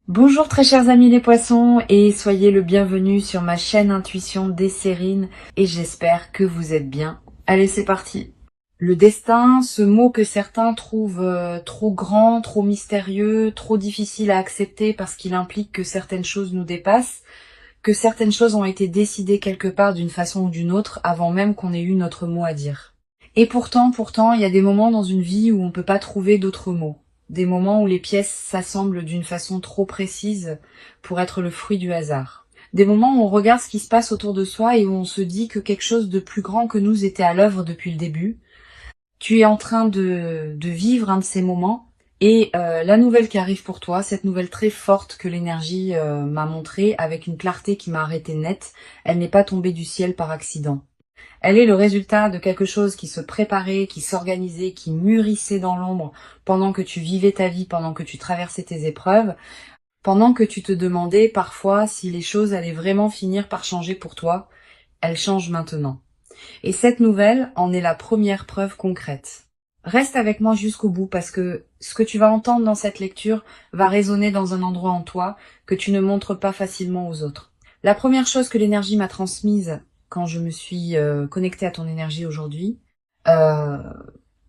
Bonjour très chers amis les poissons et soyez le bienvenu sur ma chaîne Intuition Desserine et j'espère que vous êtes bien. Allez, c'est parti. Le destin, ce mot que certains trouvent trop grand, trop mystérieux, trop difficile à accepter parce qu'il implique que certaines choses nous dépassent, que certaines choses ont été décidées quelque part d'une façon ou d'une autre avant même qu'on ait eu notre mot à dire. Et pourtant, il y a des moments dans une vie où on peut pas trouver d'autres mots. Des moments où les pièces s'assemblent d'une façon trop précise pour être le fruit du hasard. Des moments où on regarde ce qui se passe autour de soi et où on se dit que quelque chose de plus grand que nous était à l'œuvre depuis le début. Tu es en train de vivre un de ces moments et la nouvelle qui arrive pour toi, cette nouvelle très forte que l'énergie m'a montrée avec une clarté qui m'a arrêté net, elle n'est pas tombée du ciel par accident. Elle est le résultat de quelque chose qui se préparait, qui s'organisait, qui mûrissait dans l'ombre pendant que tu vivais ta vie, pendant que tu traversais tes épreuves, pendant que tu te demandais parfois si les choses allaient vraiment finir par changer pour toi. Elles changent maintenant. Et cette nouvelle en est la première preuve concrète. Reste avec moi jusqu'au bout parce que ce que tu vas entendre dans cette lecture va résonner dans un endroit en toi que tu ne montres pas facilement aux autres. La première chose que l'énergie m'a transmise quand je me suis connectée à ton énergie aujourd'hui, euh,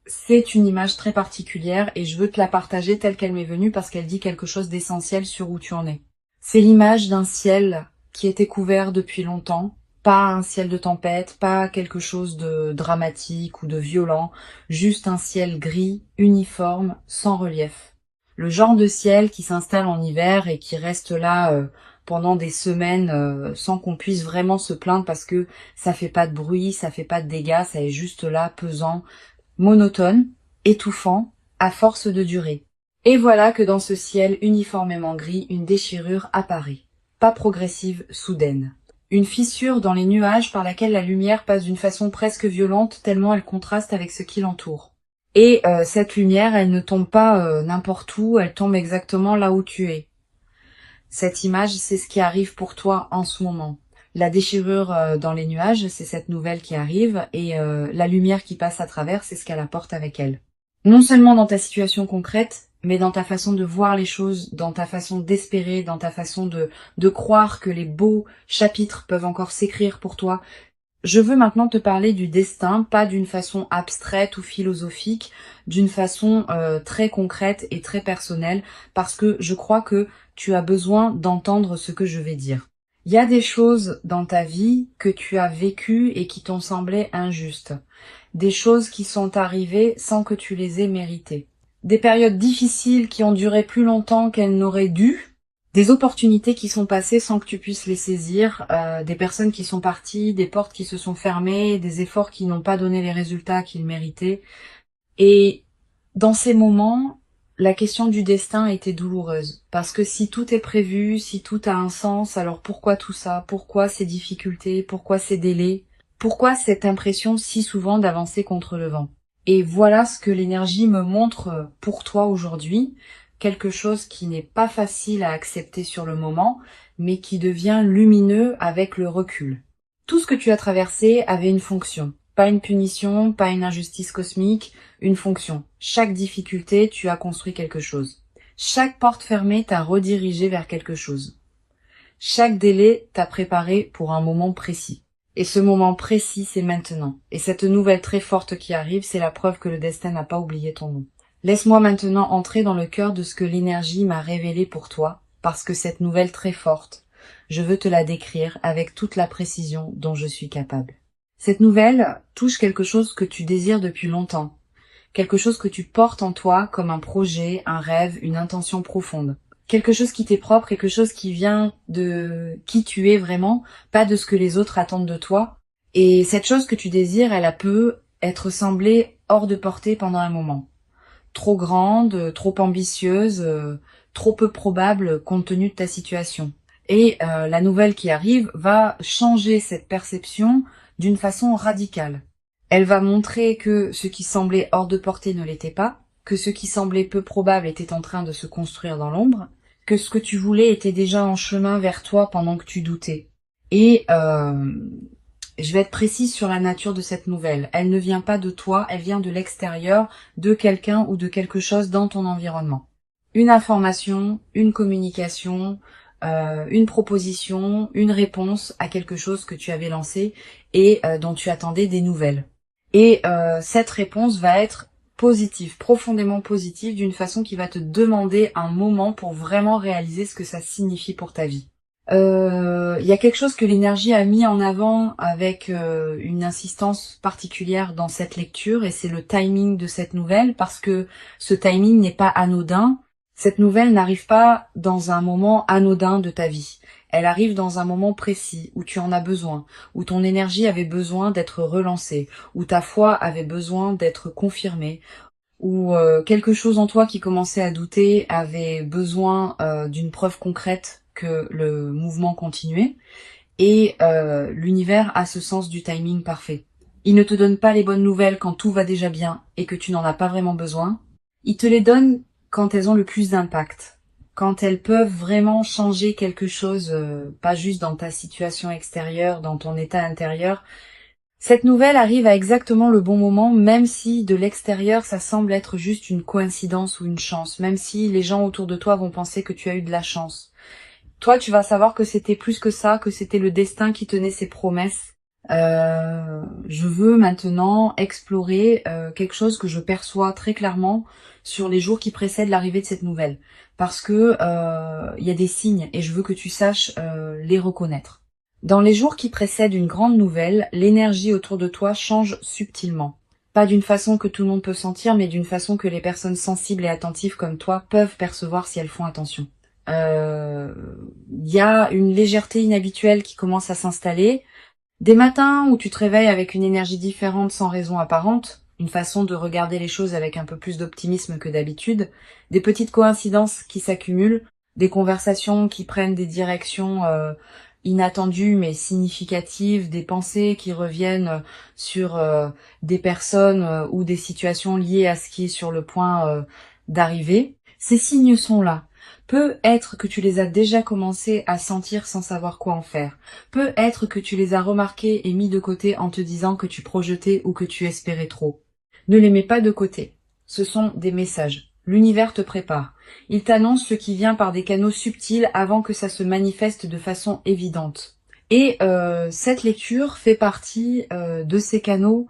c'est une image très particulière et je veux te la partager telle qu'elle m'est venue parce qu'elle dit quelque chose d'essentiel sur où tu en es. C'est l'image d'un ciel qui était couvert depuis longtemps, pas un ciel de tempête, pas quelque chose de dramatique ou de violent, juste un ciel gris, uniforme, sans relief. Le genre de ciel qui s'installe en hiver et qui reste là pendant des semaines sans qu'on puisse vraiment se plaindre parce que ça fait pas de bruit, ça fait pas de dégâts, ça est juste là, pesant, monotone, étouffant, à force de durer. Et voilà que dans ce ciel uniformément gris, une déchirure apparaît, pas progressive, soudaine. Une fissure dans les nuages par laquelle la lumière passe d'une façon presque violente tellement elle contraste avec ce qui l'entoure. Et cette lumière, elle ne tombe pas n'importe où, elle tombe exactement là où tu es. Cette image, c'est ce qui arrive pour toi en ce moment. La déchirure dans les nuages, c'est cette nouvelle qui arrive, et la lumière qui passe à travers, c'est ce qu'elle apporte avec elle. Non seulement dans ta situation concrète, mais dans ta façon de voir les choses, dans ta façon d'espérer, dans ta façon de croire que les beaux chapitres peuvent encore s'écrire pour toi. Je veux maintenant te parler du destin, pas d'une façon abstraite ou philosophique, d'une façon très concrète et très personnelle, parce que je crois que tu as besoin d'entendre ce que je vais dire. Il y a des choses dans ta vie que tu as vécues et qui t'ont semblé injustes. Des choses qui sont arrivées sans que tu les aies méritées. Des périodes difficiles qui ont duré plus longtemps qu'elles n'auraient dû. Des opportunités qui sont passées sans que tu puisses les saisir, des personnes qui sont parties, des portes qui se sont fermées, des efforts qui n'ont pas donné les résultats qu'ils méritaient. Et dans ces moments, la question du destin était douloureuse. Parce que si tout est prévu, si tout a un sens, alors pourquoi tout ça? Pourquoi ces difficultés? Pourquoi ces délais? Pourquoi cette impression si souvent d'avancer contre le vent? Et voilà ce que l'énergie me montre pour toi aujourd'hui. Quelque chose qui n'est pas facile à accepter sur le moment, mais qui devient lumineux avec le recul. Tout ce que tu as traversé avait une fonction. Pas une punition, pas une injustice cosmique, une fonction. Chaque difficulté, tu as construit quelque chose. Chaque porte fermée t'a redirigé vers quelque chose. Chaque délai t'a préparé pour un moment précis. Et ce moment précis, c'est maintenant. Et cette nouvelle très forte qui arrive, c'est la preuve que le destin n'a pas oublié ton nom. Laisse-moi maintenant entrer dans le cœur de ce que l'énergie m'a révélé pour toi, parce que cette nouvelle très forte, je veux te la décrire avec toute la précision dont je suis capable. Cette nouvelle touche quelque chose que tu désires depuis longtemps, quelque chose que tu portes en toi comme un projet, un rêve, une intention profonde. Quelque chose qui t'est propre, quelque chose qui vient de qui tu es vraiment, pas de ce que les autres attendent de toi. Et cette chose que tu désires, elle a peut être semblée hors de portée pendant un moment. Trop grande, trop ambitieuse, trop peu probable compte tenu de ta situation. Et la nouvelle qui arrive va changer cette perception d'une façon radicale. Elle va montrer que ce qui semblait hors de portée ne l'était pas, que ce qui semblait peu probable était en train de se construire dans l'ombre, que ce que tu voulais était déjà en chemin vers toi pendant que tu doutais. Et je vais être précise sur la nature de cette nouvelle. Elle ne vient pas de toi, elle vient de l'extérieur, de quelqu'un ou de quelque chose dans ton environnement. une information, une communication, une proposition, une réponse à quelque chose que tu avais lancé et dont tu attendais des nouvelles. Et cette réponse va être positive, profondément positive, d'une façon qui va te demander un moment pour vraiment réaliser ce que ça signifie pour ta vie. Il y a quelque chose que l'énergie a mis en avant avec une insistance particulière dans cette lecture, et c'est le timing de cette nouvelle, parce que ce timing n'est pas anodin. Cette nouvelle n'arrive pas dans un moment anodin de ta vie. Elle arrive dans un moment précis où tu en as besoin, où ton énergie avait besoin d'être relancée, où ta foi avait besoin d'être confirmée, où quelque chose en toi qui commençait à douter avait besoin d'une preuve concrète que le mouvement continuait. Et l'univers a ce sens du timing parfait. Il ne te donne pas les bonnes nouvelles quand tout va déjà bien et que tu n'en as pas vraiment besoin. Il te les donne quand elles ont le plus d'impact, quand elles peuvent vraiment changer quelque chose, pas juste dans ta situation extérieure, dans ton état intérieur. Cette nouvelle arrive à exactement le bon moment, même si de l'extérieur ça semble être juste une coïncidence ou une chance, même si les gens autour de toi vont penser que tu as eu de la chance. Toi, tu vas savoir que c'était plus que ça, que c'était le destin qui tenait ses promesses. Je veux maintenant explorer quelque chose que je perçois très clairement sur les jours qui précèdent l'arrivée de cette nouvelle, parce que il y a des signes et je veux que tu saches les reconnaître. Dans les jours qui précèdent une grande nouvelle, l'énergie autour de toi change subtilement. Pas d'une façon que tout le monde peut sentir, mais d'une façon que les personnes sensibles et attentives comme toi peuvent percevoir si elles font attention. Il y a une légèreté inhabituelle qui commence à s'installer. Des matins où tu te réveilles avec une énergie différente sans raison apparente, une façon de regarder les choses avec un peu plus d'optimisme que d'habitude, des petites coïncidences qui s'accumulent, des conversations qui prennent des directions inattendues mais significatives, des pensées qui reviennent sur des personnes ou des situations liées à ce qui est sur le point d'arriver. Ces signes sont là. Peut être que tu les as déjà commencé à sentir sans savoir quoi en faire. Peut être que tu les as remarqués et mis de côté en te disant que tu projetais ou que tu espérais trop. Ne les mets pas de côté. Ce sont des messages. L'univers te prépare. Il t'annonce ce qui vient par des canaux subtils avant que ça se manifeste de façon évidente. Et cette lecture fait partie de ces canaux.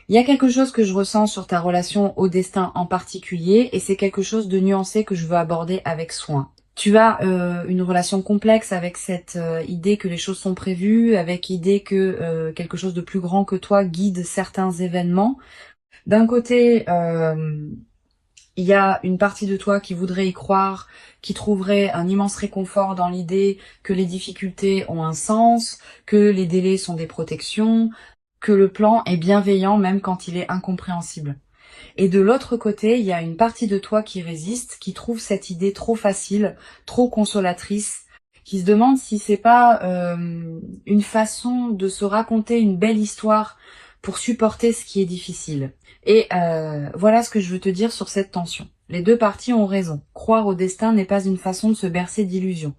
Il y a quelque chose que je ressens sur ta relation au destin en particulier, et c'est quelque chose de nuancé que je veux aborder avec soin. Tu as une relation complexe avec cette idée que les choses sont prévues, avec l'idée que quelque chose de plus grand que toi guide certains événements. D'un côté, il y a une partie de toi qui voudrait y croire, qui trouverait un immense réconfort dans l'idée que les difficultés ont un sens, que les délais sont des protections, que le plan est bienveillant même quand il est incompréhensible. Et de l'autre côté, il y a une partie de toi qui résiste, qui trouve cette idée trop facile, trop consolatrice, qui se demande si c'est pas une façon de se raconter une belle histoire pour supporter ce qui est difficile. Et voilà ce que je veux te dire sur cette tension. Les deux parties ont raison. Croire au destin n'est pas une façon de se bercer d'illusions.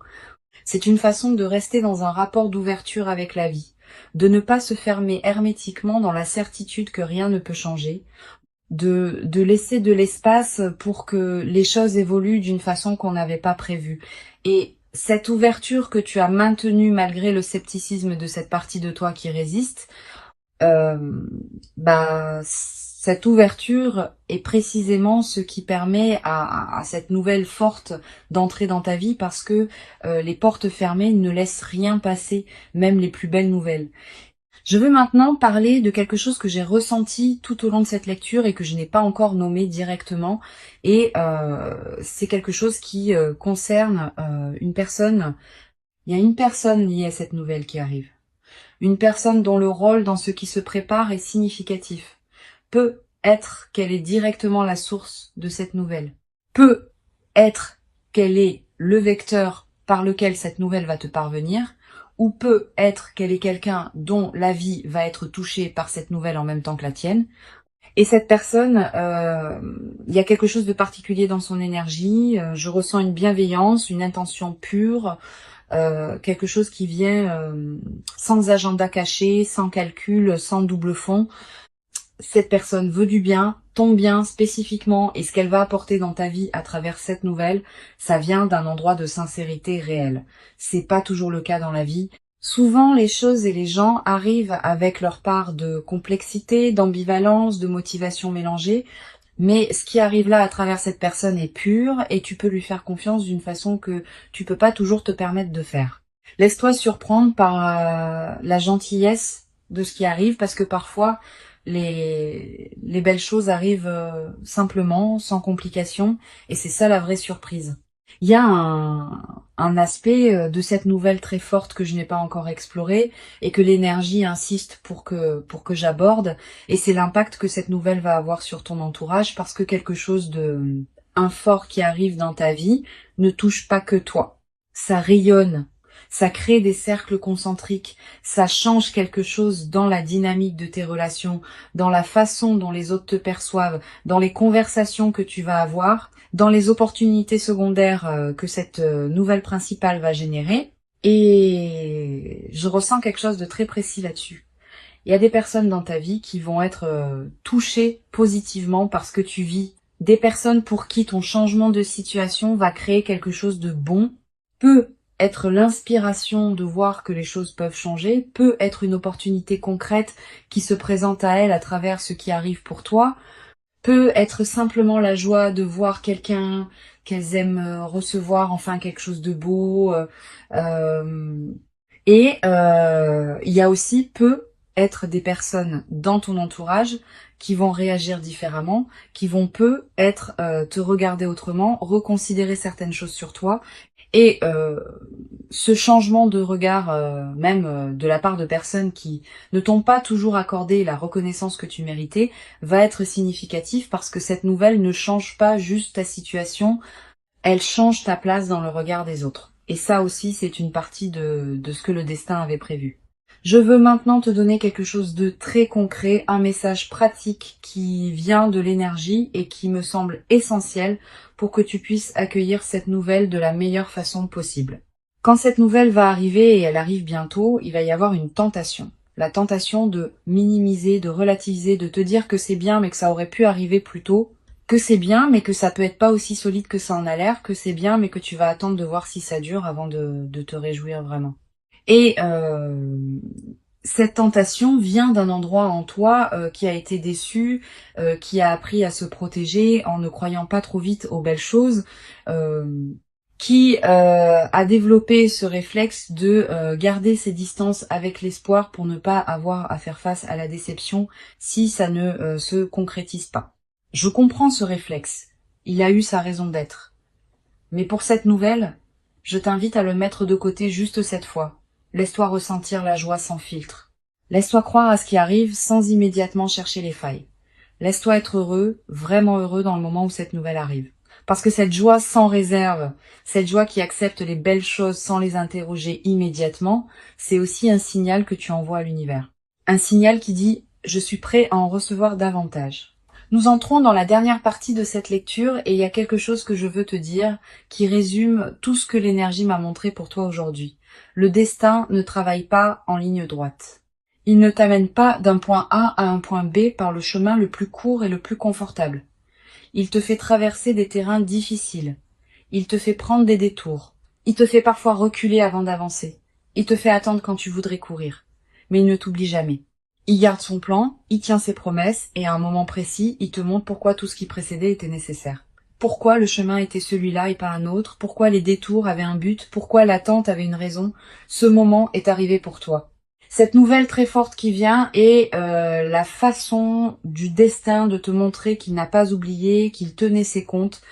C'est une façon de rester dans un rapport d'ouverture avec la vie, de ne pas se fermer hermétiquement dans la certitude que rien ne peut changer, de laisser de l'espace pour que les choses évoluent d'une façon qu'on n'avait pas prévue. Et cette ouverture que tu as maintenue malgré le scepticisme de cette partie de toi qui résiste, cette ouverture est précisément ce qui permet à cette nouvelle forte d'entrer dans ta vie, parce que les portes fermées ne laissent rien passer, même les plus belles nouvelles. Je veux maintenant parler de quelque chose que j'ai ressenti tout au long de cette lecture et que je n'ai pas encore nommé directement. Et c'est quelque chose qui concerne une personne. Il y a une personne liée à cette nouvelle qui arrive. Une personne dont le rôle dans ce qui se prépare est significatif. Peut être qu'elle est directement la source de cette nouvelle. Peut être qu'elle est le vecteur par lequel cette nouvelle va te parvenir, ou peut être qu'elle est quelqu'un dont la vie va être touchée par cette nouvelle en même temps que la tienne. Et cette personne, il y a quelque chose de particulier dans son énergie, je ressens une bienveillance, une intention pure, quelque chose qui vient sans agenda caché, sans calcul, sans double fond. cette personne veut du bien, ton bien spécifiquement, et ce qu'elle va apporter dans ta vie à travers cette nouvelle, ça vient d'un endroit de sincérité réelle. C'est pas toujours le cas dans la vie. Souvent, les choses et les gens arrivent avec leur part de complexité, d'ambivalence, de motivation mélangée, mais ce qui arrive là à travers cette personne est pur et tu peux lui faire confiance d'une façon que tu peux pas toujours te permettre de faire. Laisse-toi surprendre par la gentillesse de ce qui arrive parce que parfois les belles choses arrivent simplement, sans complications, et c'est ça la vraie surprise. Il y a un aspect de cette nouvelle très forte que je n'ai pas encore exploré et que l'énergie insiste pour que j'aborde, et c'est l'impact que cette nouvelle va avoir sur ton entourage parce que quelque chose un fort qui arrive dans ta vie ne touche pas que toi. Ça rayonne. Ça crée des cercles concentriques, ça change quelque chose dans la dynamique de tes relations, dans la façon dont les autres te perçoivent, dans les conversations que tu vas avoir, dans les opportunités secondaires que cette nouvelle principale va générer. Et je ressens quelque chose de très précis là-dessus. Il y a des personnes dans ta vie qui vont être touchées positivement parce que tu vis. Des personnes pour qui ton changement de situation va créer quelque chose de bon, peut être l'inspiration de voir que les choses peuvent changer, peut être une opportunité concrète qui se présente à elle à travers ce qui arrive pour toi, peut être simplement la joie de voir quelqu'un qu'elles aiment recevoir, enfin quelque chose de beau. Il y a aussi peut être des personnes dans ton entourage qui vont réagir différemment, qui vont peut être te regarder autrement, reconsidérer certaines choses sur toi. Et ce changement de regard, même de la part de personnes qui ne t'ont pas toujours accordé la reconnaissance que tu méritais, va être significatif parce que cette nouvelle ne change pas juste ta situation, elle change ta place dans le regard des autres. Et ça aussi, c'est une partie de ce que le destin avait prévu. Je veux maintenant te donner quelque chose de très concret, un message pratique qui vient de l'énergie et qui me semble essentiel pour que tu puisses accueillir cette nouvelle de la meilleure façon possible. Quand cette nouvelle va arriver, et elle arrive bientôt, il va y avoir une tentation. La tentation de minimiser, de relativiser, de te dire que c'est bien mais que ça aurait pu arriver plus tôt, que c'est bien mais que ça peut être pas aussi solide que ça en a l'air, que c'est bien mais que tu vas attendre de voir si ça dure avant de te réjouir vraiment. Et cette tentation vient d'un endroit en toi qui a été déçu, qui a appris à se protéger en ne croyant pas trop vite aux belles choses, qui a développé ce réflexe de garder ses distances avec l'espoir pour ne pas avoir à faire face à la déception si ça ne se concrétise pas. Je comprends ce réflexe, il a eu sa raison d'être. Mais pour cette nouvelle, je t'invite à le mettre de côté juste cette fois. Laisse-toi ressentir la joie sans filtre. Laisse-toi croire à ce qui arrive sans immédiatement chercher les failles. Laisse-toi être heureux, vraiment heureux dans le moment où cette nouvelle arrive. Parce que cette joie sans réserve, cette joie qui accepte les belles choses sans les interroger immédiatement, c'est aussi un signal que tu envoies à l'univers. Un signal qui dit « je suis prêt à en recevoir davantage ». Nous entrons dans la dernière partie de cette lecture et il y a quelque chose que je veux te dire qui résume tout ce que l'énergie m'a montré pour toi aujourd'hui. Le destin ne travaille pas en ligne droite. Il ne t'amène pas d'un point A à un point B par le chemin le plus court et le plus confortable. Il te fait traverser des terrains difficiles. Il te fait prendre des détours. Il te fait parfois reculer avant d'avancer. Il te fait attendre quand tu voudrais courir. Mais il ne t'oublie jamais. Il garde son plan, il tient ses promesses, et à un moment précis, il te montre pourquoi tout ce qui précédait était nécessaire. Pourquoi le chemin était celui-là et pas un autre, pourquoi les détours avaient un but, pourquoi l'attente avait une raison. Ce moment est arrivé pour toi. Cette nouvelle très forte qui vient est la façon du destin de te montrer qu'il n'a pas oublié, qu'il tenait ses comptes,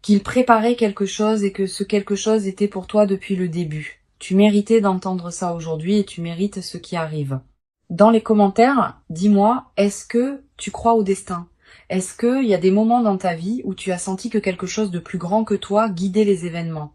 qu'il préparait quelque chose et que ce quelque chose était pour toi depuis le début. Tu méritais d'entendre ça aujourd'hui et tu mérites ce qui arrive. Dans les commentaires, dis-moi, est-ce que tu crois au destin? Est-ce qu'il y a des moments dans ta vie où tu as senti que quelque chose de plus grand que toi guidait les événements?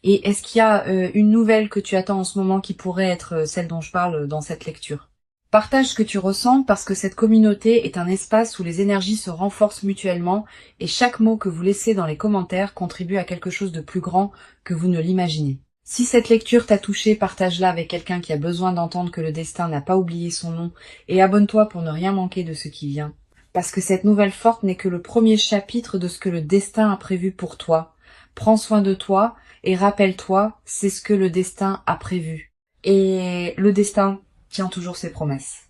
Et est-ce qu'il y a une nouvelle que tu attends en ce moment qui pourrait être celle dont je parle dans cette lecture? Partage ce que tu ressens parce que cette communauté est un espace où les énergies se renforcent mutuellement et chaque mot que vous laissez dans les commentaires contribue à quelque chose de plus grand que vous ne l'imaginez. Si cette lecture t'a touché, partage-la avec quelqu'un qui a besoin d'entendre que le destin n'a pas oublié son nom et abonne-toi pour ne rien manquer de ce qui vient. Parce que cette nouvelle forte n'est que le premier chapitre de ce que le destin a prévu pour toi. Prends soin de toi et rappelle-toi, c'est ce que le destin a prévu. Et le destin tient toujours ses promesses.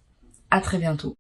À très bientôt.